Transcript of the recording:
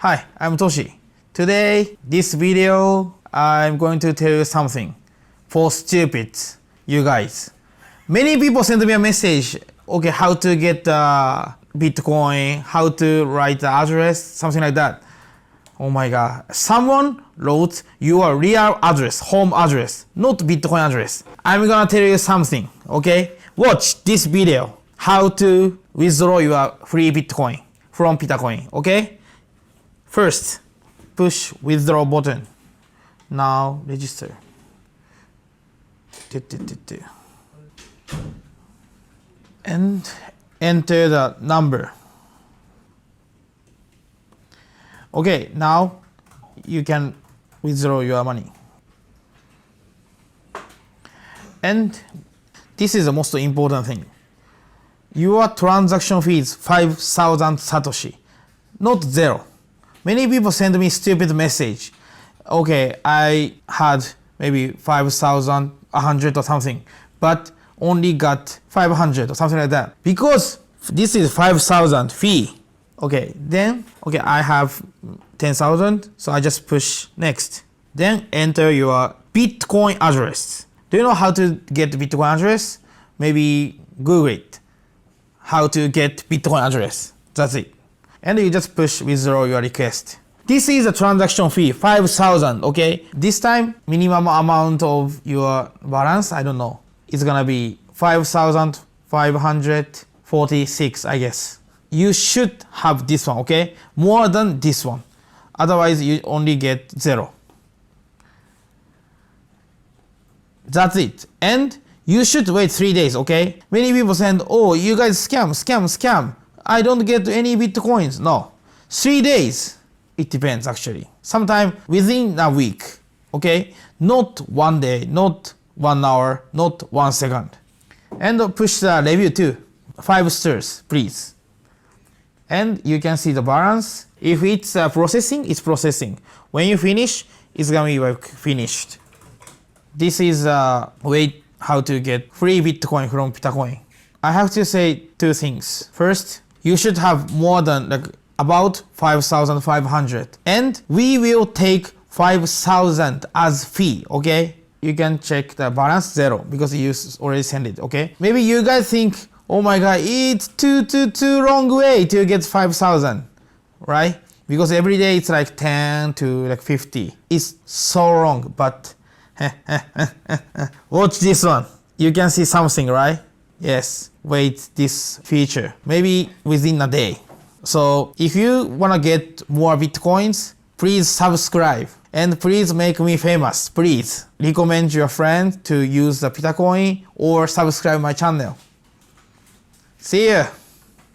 Hi, I'm Toshi. Today, this video, I'm going to tell you something for stupid, you guys. Many people send me a message, okay, how to get Bitcoin, how to write the address, something like that. Oh my god, someone wrote your real address, home address, not Bitcoin address. I'm gonna tell you something, okay? Watch this video, how to withdraw your free Bitcoin from Pitacoin, okay? First, push withdraw button. Now register. And enter the number. Okay, now you can withdraw your money. And this is the most important thing. Your transaction fee is 5,000 Satoshi, not zero. Many people send me stupid message. Okay, I had maybe 5,100 or something, but only got 500 or something like that. Because this is 5,000 fee. Okay, then, okay, I have 10,000, so I just push next. Then enter your Bitcoin address. Do you know how to get Bitcoin address? Maybe Google it. How to get Bitcoin address. That's it. And you just push withdraw your request. This is a transaction fee, 5,000, okay? This time, minimum amount of your balance, I don't know. It's gonna be 5,546, I guess. You should have this one, okay? More than this one. Otherwise, you only get zero. That's it. And you should wait 3 days, okay? Many people send, oh, you guys scam. I don't get any Bitcoins. No. 3 days. It depends, actually. Sometime within a week, okay? Not 1 day, not 1 hour, not 1 second. And push the review too. 5 stars, please. And you can see the balance. If it's processing, it's processing. When you finish, it's gonna be finished. This is a way how to get free Bitcoin from Pitacoin. I have to say 2 things. First, you should have more than about 5,500. And we will take 5,000 as fee, okay? You can check the balance 0 because you already sent it, okay? Maybe you guys think, oh my god, it's too long way to get 5,000, right? Because every day it's like 10 to like 50. It's so wrong, but watch this one. You can see something, right? Yes, wait this feature. Maybe within a day. So if you wanna get more Bitcoins, please subscribe. And please make me famous, please. Recommend your friend to use the Pitacoin or subscribe my channel. See ya!